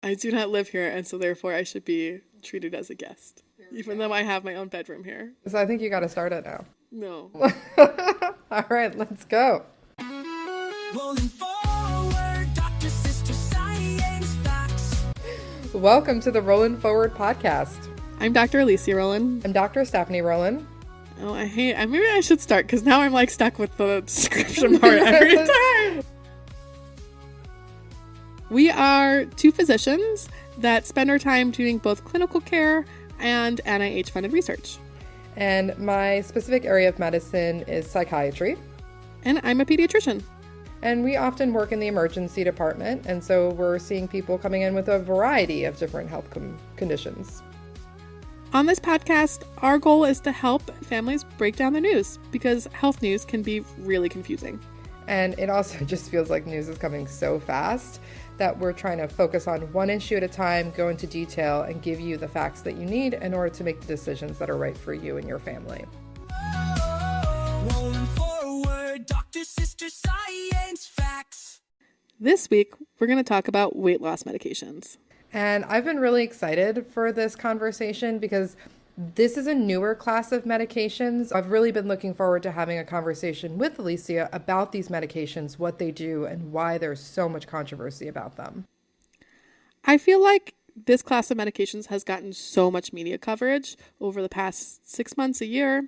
I do not live here, and so therefore I should be treated as a guest, even though I have my own bedroom here. So I think you got to start it now. No. All right, let's go. Rolling forward, Dr. Sister Science Facts. Welcome to the Rolling Forward podcast. I'm Dr. Alicia Rolin. I'm Dr. Stephanie Rolin. Oh, maybe I should start, because now I'm like stuck with the description part every time. We are two physicians that spend our time doing both clinical care and NIH-funded research. And my specific area of medicine is psychiatry. And I'm a pediatrician. And we often work in the emergency department, and so we're seeing people coming in with a variety of different health conditions. On this podcast, our goal is to help families break down the news, because health news can be really confusing. And it also just feels like news is coming so fast that we're trying to focus on one issue at a time, go into detail, and give you the facts that you need in order to make the decisions that are right for you and your family. Rolling forward, Dr. Sister Science Facts. This week, we're going to talk about weight loss medications. And I've been really excited for this conversation because this is a newer class of medications. I've really been looking forward to having a conversation with Alicia about these medications, what they do, and why there's so much controversy about them. I feel like this class of medications has gotten so much media coverage over the past 6 months, a year.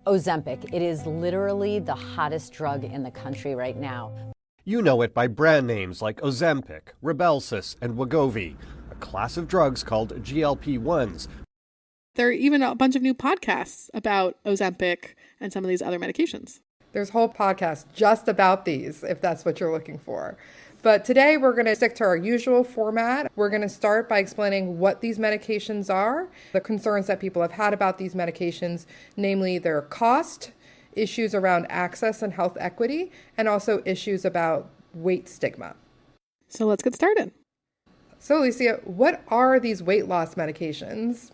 Ozempic. It is literally the hottest drug in the country right now. You know it by brand names like Ozempic, Rybelsus, and Wegovy, a class of drugs called GLP-1s. There are even a bunch of new podcasts about Ozempic and some of these other medications. There's whole podcasts just about these, if that's what you're looking for. But today we're going to stick to our usual format. We're going to start by explaining what these medications are, the concerns that people have had about these medications, namely their cost, issues around access and health equity, and also issues about weight stigma. So let's get started. So Alicia, what are these weight loss medications?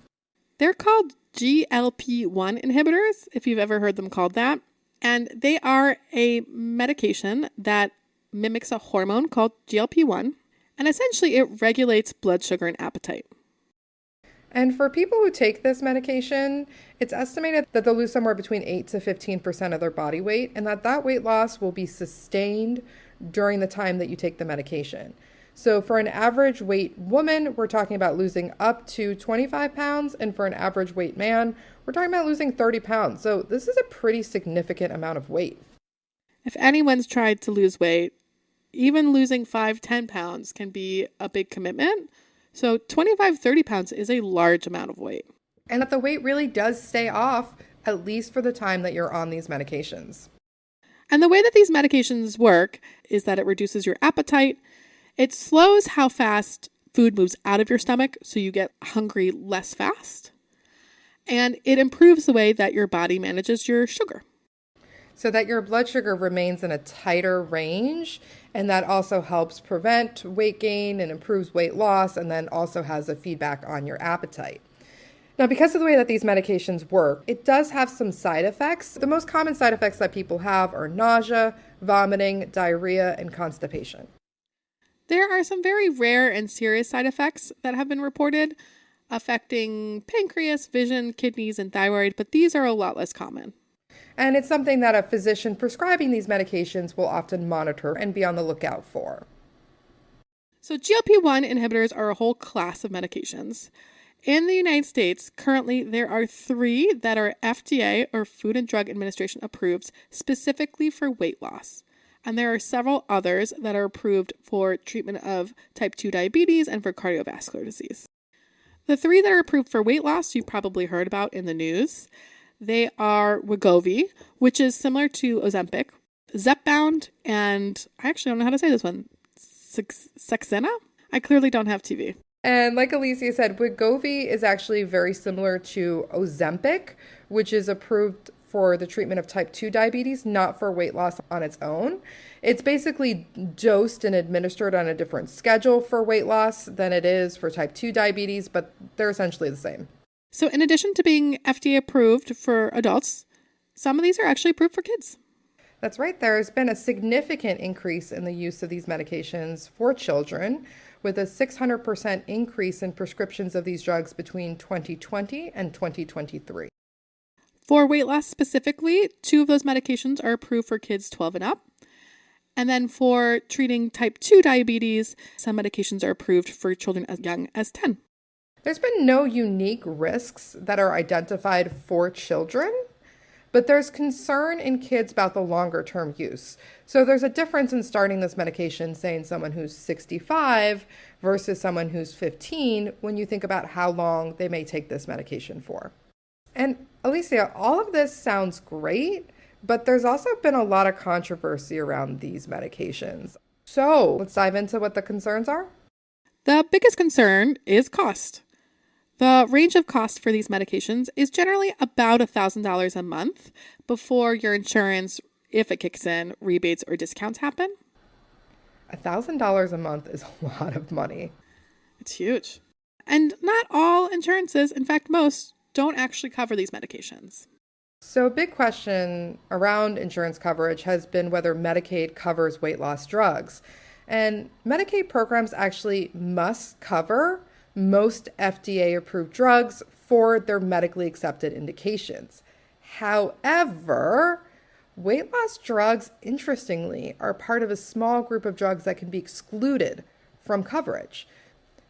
They're called GLP-1 inhibitors, if you've ever heard them called that. And they are a medication that mimics a hormone called GLP-1. And essentially it regulates blood sugar and appetite. And for people who take this medication, it's estimated that they'll lose somewhere between 8 to 15% of their body weight, and that weight loss will be sustained during the time that you take the medication. So for an average weight woman, we're talking about losing up to 25 pounds, and for an average weight man, we're talking about losing 30 pounds. So this is a pretty significant amount of weight. If anyone's tried to lose weight, even losing 5-10 pounds can be a big commitment. So 25-30 pounds is a large amount of weight. And that the weight really does stay off, at least for the time that you're on these medications. And the way that these medications work is that it reduces your appetite. It slows how fast food moves out of your stomach, so you get hungry less fast. And it improves the way that your body manages your sugar, so that your blood sugar remains in a tighter range, and that also helps prevent weight gain and improves weight loss, and then also has a feedback on your appetite. Now, because of the way that these medications work, it does have some side effects. The most common side effects that people have are nausea, vomiting, diarrhea, and constipation. There are some very rare and serious side effects that have been reported affecting pancreas, vision, kidneys, and thyroid, but these are a lot less common. And it's something that a physician prescribing these medications will often monitor and be on the lookout for. So GLP-1 inhibitors are a whole class of medications. In the United States, currently there are 3 that are FDA or Food and Drug Administration approved specifically for weight loss. And there are several others that are approved for treatment of type 2 diabetes and for cardiovascular disease. The 3 that are approved for weight loss you've probably heard about in the news. They are Wegovy, which is similar to Ozempic, Zepbound, and I actually don't know how to say this one, Saxena? I clearly don't have TV. And like Alicia said, Wegovy is actually very similar to Ozempic, which is approved for the treatment of type 2 diabetes, not for weight loss on its own. It's basically dosed and administered on a different schedule for weight loss than it is for type 2 diabetes, but they're essentially the same. So in addition to being FDA approved for adults, some of these are actually approved for kids. That's right. There's been a significant increase in the use of these medications for children, with a 600% increase in prescriptions of these drugs between 2020 and 2023. For weight loss specifically, 2 of those medications are approved for kids 12 and up. And then for treating type 2 diabetes, some medications are approved for children as young as 10. There's been no unique risks that are identified for children, but there's concern in kids about the longer term use. So there's a difference in starting this medication, say in someone who's 65 versus someone who's 15, when you think about how long they may take this medication for. And Alicia, all of this sounds great, but there's also been a lot of controversy around these medications. So let's dive into what the concerns are. The biggest concern is cost. The range of cost for these medications is generally about $1,000 a month before your insurance, if it kicks in, rebates or discounts happen. $1,000 a month is a lot of money. It's huge. And not all insurances, in fact, most, don't actually cover these medications. So a big question around insurance coverage has been whether Medicaid covers weight loss drugs. And Medicaid programs actually must cover most FDA-approved drugs for their medically accepted indications. However, weight loss drugs, interestingly, are part of a small group of drugs that can be excluded from coverage.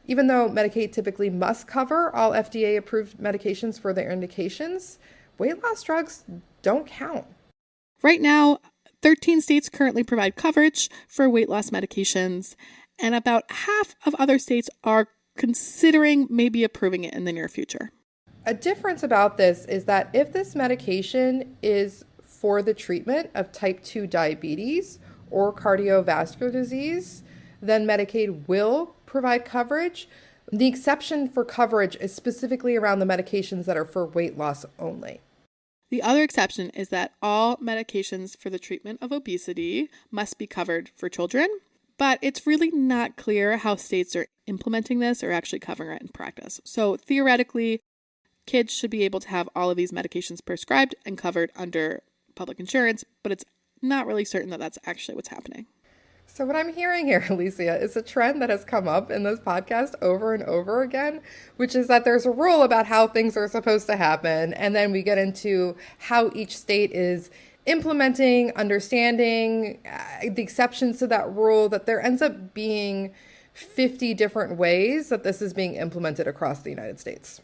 Even though Medicaid typically must cover all FDA-approved medications for their indications, weight loss drugs don't count. Right now, 13 states currently provide coverage for weight loss medications, and about half of other states are considering maybe approving it in the near future. A difference about this is that if this medication is for the treatment of type 2 diabetes or cardiovascular disease, then Medicaid will provide coverage. The exception for coverage is specifically around the medications that are for weight loss only. The other exception is that all medications for the treatment of obesity must be covered for children, but it's really not clear how states are implementing this or actually covering it in practice. So theoretically, kids should be able to have all of these medications prescribed and covered under public insurance, but it's not really certain that that's actually what's happening. So what I'm hearing here, Alicia, is a trend that has come up in this podcast over and over again, which is that there's a rule about how things are supposed to happen, and then we get into how each state is implementing, understanding the exceptions to that rule, that there ends up being 50 different ways that this is being implemented across the United States.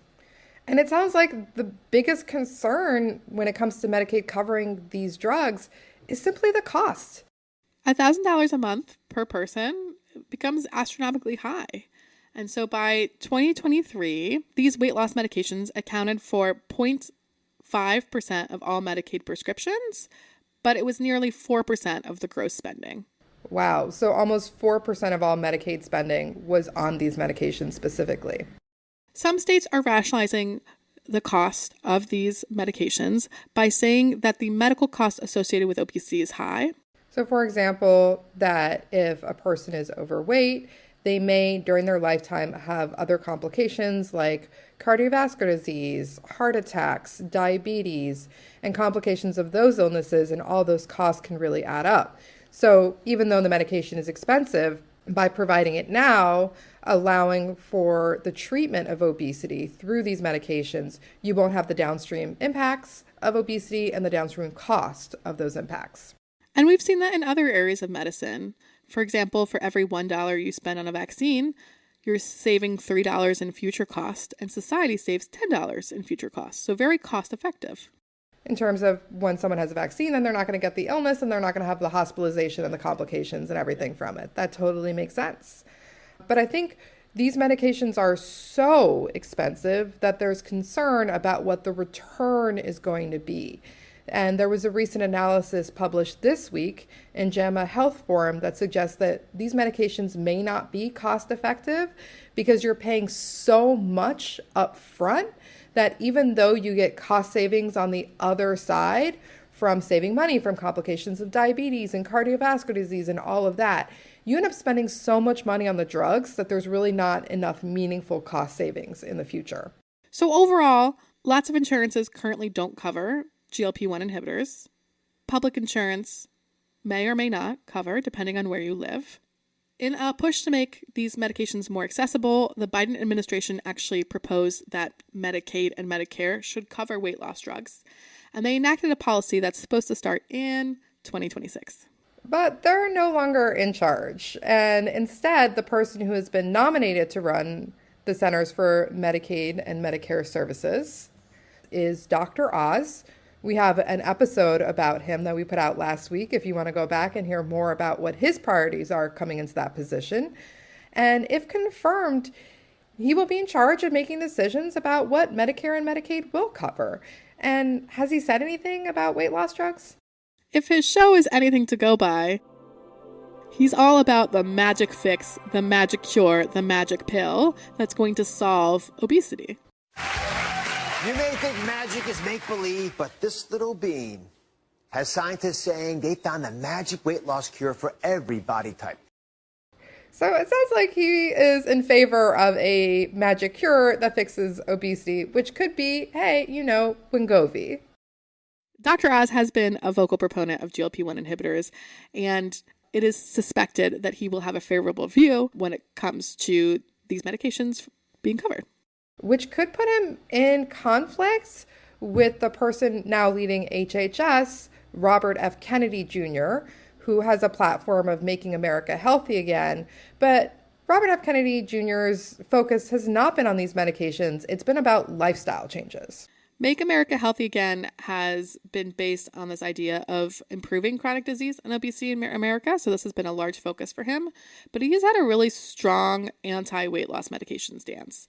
And it sounds like the biggest concern when it comes to Medicaid covering these drugs is simply the cost. $1,000 a month per person becomes astronomically high. And so by 2023, these weight loss medications accounted for 0.5% of all Medicaid prescriptions, but it was nearly 4% of the gross spending. Wow. So almost 4% of all Medicaid spending was on these medications specifically. Some states are rationalizing the cost of these medications by saying that the medical cost associated with obesity is high. So for example, that if a person is overweight, they may, during their lifetime, have other complications like cardiovascular disease, heart attacks, diabetes, and complications of those illnesses, and all those costs can really add up. So even though the medication is expensive, by providing it now, allowing for the treatment of obesity through these medications, you won't have the downstream impacts of obesity and the downstream cost of those impacts. And we've seen that in other areas of medicine. For example, for every $1 you spend on a vaccine, you're saving $3 in future cost, and society saves $10 in future costs. So very cost effective. In terms of when someone has a vaccine, then they're not going to get the illness and they're not going to have the hospitalization and the complications and everything from it. That totally makes sense. But I think these medications are so expensive that there's concern about what the return is going to be. And there was a recent analysis published this week in JAMA Health Forum that suggests that these medications may not be cost effective because you're paying so much up front that even though you get cost savings on the other side from saving money from complications of diabetes and cardiovascular disease and all of that, you end up spending so much money on the drugs that there's really not enough meaningful cost savings in the future. So overall, lots of insurances currently don't cover GLP-1 inhibitors. Public insurance may or may not cover, depending on where you live. In a push to make these medications more accessible, the Biden administration actually proposed that Medicaid and Medicare should cover weight loss drugs. And they enacted a policy that's supposed to start in 2026. But they're no longer in charge. And instead, the person who has been nominated to run the Centers for Medicaid and Medicare Services is Dr. Oz. We have an episode about him that we put out last week if you want to go back and hear more about what his priorities are coming into that position. And if confirmed, he will be in charge of making decisions about what Medicare and Medicaid will cover. And has he said anything about weight loss drugs? If his show is anything to go by, he's all about the magic fix, the magic cure, the magic pill that's going to solve obesity. You may think magic is make-believe, but this little bean has scientists saying they found the magic weight loss cure for every body type. So it sounds like he is in favor of a magic cure that fixes obesity, which could be, hey, Wegovy. Dr. Oz has been a vocal proponent of GLP-1 inhibitors, and it is suspected that he will have a favorable view when it comes to these medications being covered. Which could put him in conflicts with the person now leading HHS, Robert F. Kennedy Jr., who has a platform of making America healthy again. But Robert F. Kennedy Jr.'s focus has not been on these medications. It's been about lifestyle changes. Make America Healthy Again has been based on this idea of improving chronic disease and obesity in America. So this has been a large focus for him. But he has had a really strong anti-weight loss medication stance.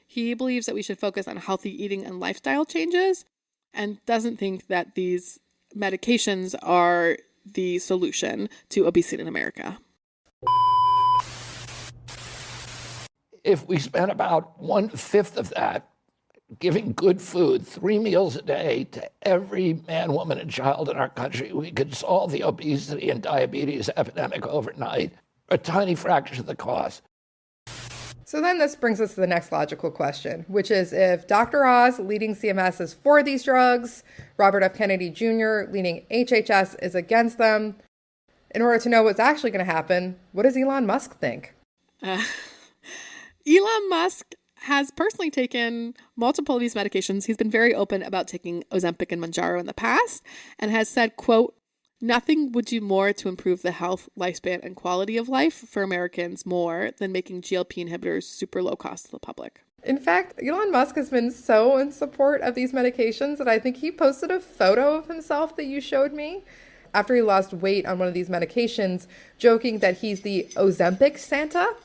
He believes that we should focus on healthy eating and lifestyle changes and doesn't think that these medications are the solution to obesity in America. If we spent about 1/5 of that giving good food, 3 meals a day to every man, woman, and child in our country, we could solve the obesity and diabetes epidemic overnight, a tiny fraction of the cost. So then this brings us to the next logical question, which is if Dr. Oz, leading CMS, is for these drugs, Robert F. Kennedy Jr., leading HHS, is against them. In order to know what's actually going to happen, what does Elon Musk think? Elon Musk has personally taken multiple of these medications. He's been very open about taking Ozempic and Mounjaro in the past and has said, quote, "Nothing would do more to improve the health, lifespan, and quality of life for Americans more than making GLP inhibitors super low cost to the public." In fact, Elon Musk has been so in support of these medications that I think he posted a photo of himself that you showed me after he lost weight on one of these medications, joking that he's the Ozempic Santa.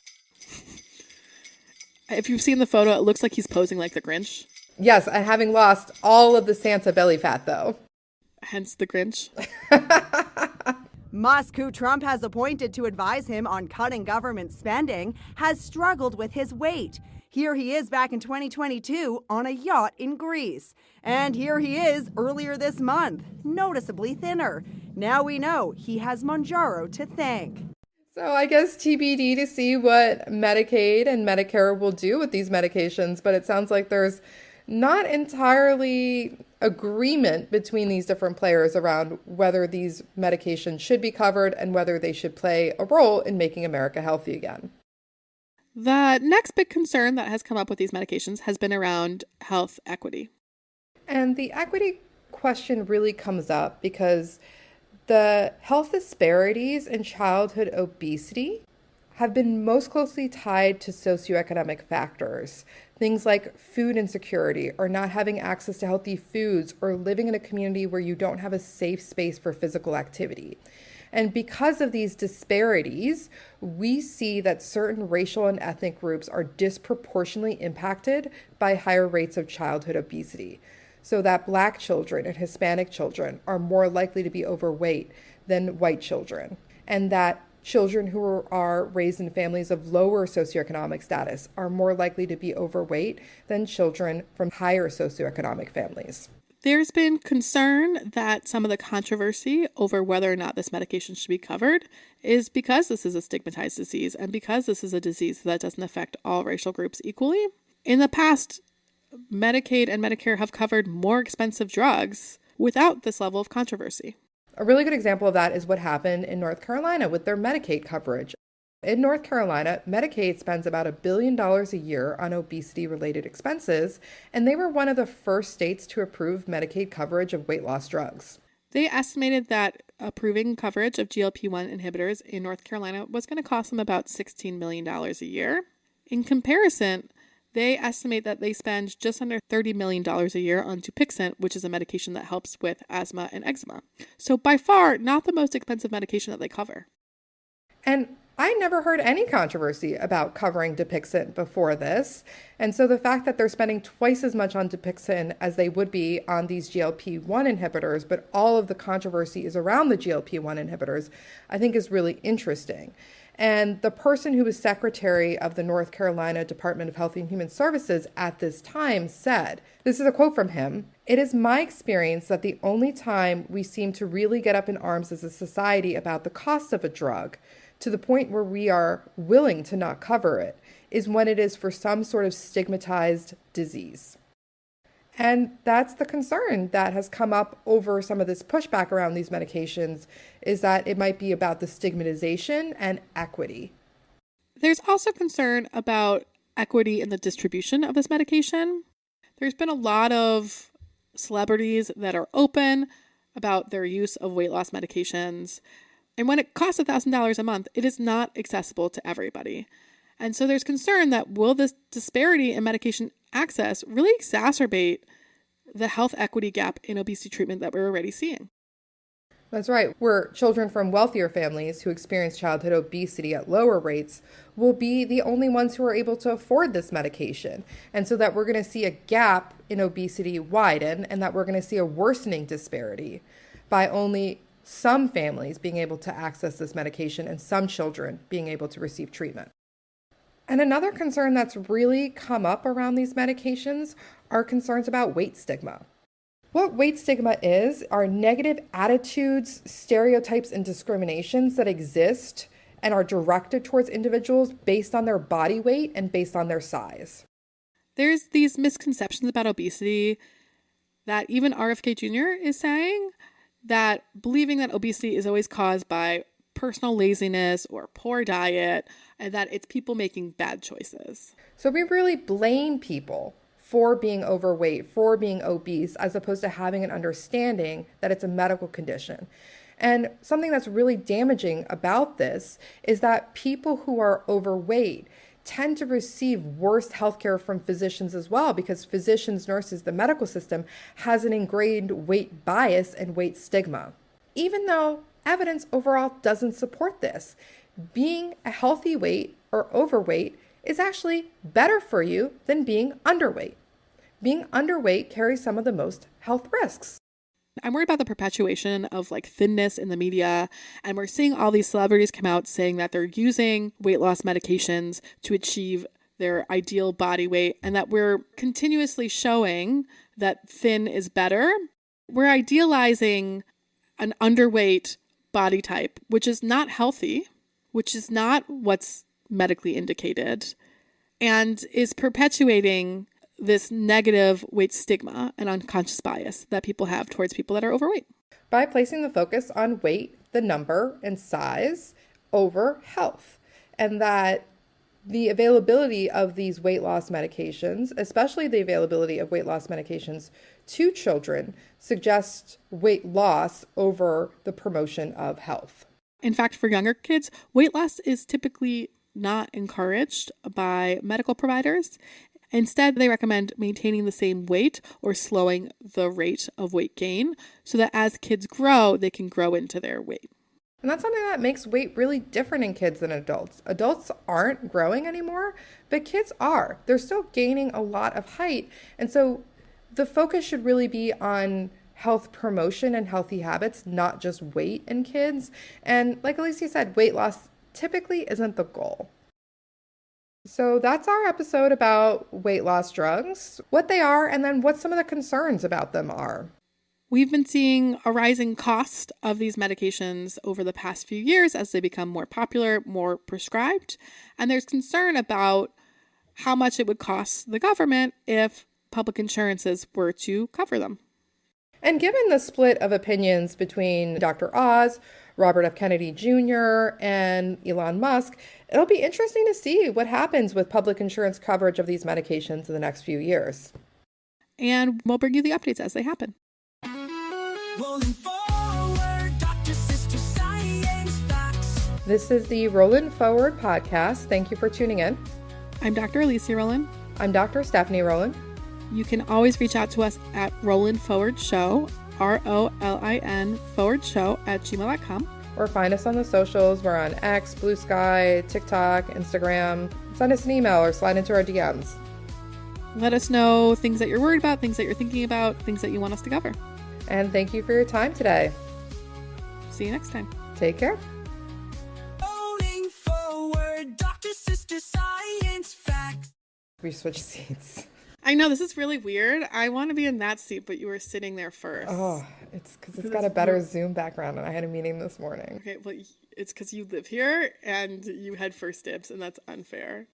If you've seen the photo, it looks like he's posing like the Grinch. Yes, and having lost all of the Santa belly fat, though. Hence the Grinch. Musk, who Trump has appointed to advise him on cutting government spending, has struggled with his weight. Here he is back in 2022 on a yacht in Greece. And here he is earlier this month, noticeably thinner. Now we know he has Mounjaro to thank. So I guess TBD to see what Medicaid and Medicare will do with these medications, but it sounds like there's not entirely agreement between these different players around whether these medications should be covered and whether they should play a role in making America healthy again. The next big concern that has come up with these medications has been around health equity. And the equity question really comes up because the health disparities in childhood obesity have been most closely tied to socioeconomic factors. Things like food insecurity, or not having access to healthy foods, or living in a community where you don't have a safe space for physical activity. And because of these disparities, we see that certain racial and ethnic groups are disproportionately impacted by higher rates of childhood obesity. So that Black children and Hispanic children are more likely to be overweight than white children. And that children who are raised in families of lower socioeconomic status are more likely to be overweight than children from higher socioeconomic families. There's been concern that some of the controversy over whether or not this medication should be covered is because this is a stigmatized disease and because this is a disease that doesn't affect all racial groups equally. In the past, Medicaid and Medicare have covered more expensive drugs without this level of controversy. A really good example of that is what happened in North Carolina with their Medicaid coverage. In North Carolina, Medicaid spends about $1 billion a year on obesity-related expenses, and they were one of the first states to approve Medicaid coverage of weight loss drugs. They estimated that approving coverage of GLP-1 inhibitors in North Carolina was going to cost them about $16 million a year. In comparison, they estimate that they spend just under $30 million a year on Dupixent, which is a medication that helps with asthma and eczema. So by far, not the most expensive medication that they cover. And I never heard any controversy about covering Dupixent before this. And so the fact that they're spending twice as much on Dupixent as they would be on these GLP-1 inhibitors, but all of the controversy is around the GLP-1 inhibitors, I think is really interesting. And the person who was secretary of the North Carolina Department of Health and Human Services at this time said, this is a quote from him, "It is my experience that the only time we seem to really get up in arms as a society about the cost of a drug, to the point where we are willing to not cover it, is when it is for some sort of stigmatized disease." And that's the concern that has come up over some of this pushback around these medications, is that it might be about the stigmatization and equity. There's also concern about equity in the distribution of this medication. There's been a lot of celebrities that are open about their use of weight loss medications. And when it costs $1,000 a month, it is not accessible to everybody. And so there's concern that will this disparity in medication access really exacerbate the health equity gap in obesity treatment that we're already seeing? That's right. Where children from wealthier families who experience childhood obesity at lower rates will be the only ones who are able to afford this medication. And so that we're going to see a gap in obesity widen, and that we're going to see a worsening disparity by only some families being able to access this medication and some children being able to receive treatment. And another concern that's really come up around these medications are concerns about weight stigma. What weight stigma is are negative attitudes, stereotypes, and discriminations that exist and are directed towards individuals based on their body weight and based on their size. There's these misconceptions about obesity that even RFK Jr. is saying, that believing that obesity is always caused by personal laziness or poor diet, and that it's people making bad choices. So we really blame people for being overweight, for being obese, as opposed to having an understanding that it's a medical condition. And something that's really damaging about this is that people who are overweight tend to receive worse healthcare from physicians as well, because physicians, nurses, the medical system has an ingrained weight bias and weight stigma. Even though evidence overall doesn't support this, being a healthy weight or overweight is actually better for you than being underweight. Being underweight carries some of the most health risks. I'm worried about the perpetuation of thinness in the media, and we're seeing all these celebrities come out saying that they're using weight loss medications to achieve their ideal body weight, and that we're continuously showing that thin is better. We're idealizing an underweight body type, which is not healthy, which is not what's medically indicated, and is perpetuating this negative weight stigma and unconscious bias that people have towards people that are overweight. By placing the focus on weight, the number, and size over health, and that the availability of these weight loss medications, especially the availability of weight loss medications to children, suggests weight loss over the promotion of health. In fact, for younger kids, weight loss is typically not encouraged by medical providers. Instead, they recommend maintaining the same weight or slowing the rate of weight gain so that as kids grow, they can grow into their weight. And that's something that makes weight really different in kids than adults. Adults aren't growing anymore, but kids are. They're still gaining a lot of height. And so the focus should really be on health promotion and healthy habits, not just weight in kids. And like Alicia said, weight loss typically isn't the goal. So that's our episode about weight loss drugs, what they are, and then what some of the concerns about them are. We've been seeing a rising cost of these medications over the past few years as they become more popular, more prescribed. And there's concern about how much it would cost the government if public insurances were to cover them. And given the split of opinions between Dr. Oz, Robert F. Kennedy Jr., and Elon Musk, it'll be interesting to see what happens with public insurance coverage of these medications in the next few years. And we'll bring you the updates as they happen. Rolling forward, Dr. Sister Science Facts. This is the Rolin Forward podcast. Thank you for tuning in. I'm Dr. Alicia Rolin. I'm Dr. Stephanie Rolin. You can always reach out to us at Rolin Forward Show, ROLIN Forward Show @gmail.com. Or find us on the socials. We're on X, Blue Sky, TikTok, Instagram. Send us an email or slide into our DMs. Let us know things that you're worried about, things that you're thinking about, things that you want us to cover. And thank you for your time today. See you next time. Take care. Rolling forward, Dr. Sister Science Facts. We switched seats. I know, this is really weird. I want to be in that seat, but you were sitting there first. Oh, it's because it's got a better Zoom background, and I had a meeting this morning. Okay, well, it's because you live here and you had first dibs, and that's unfair.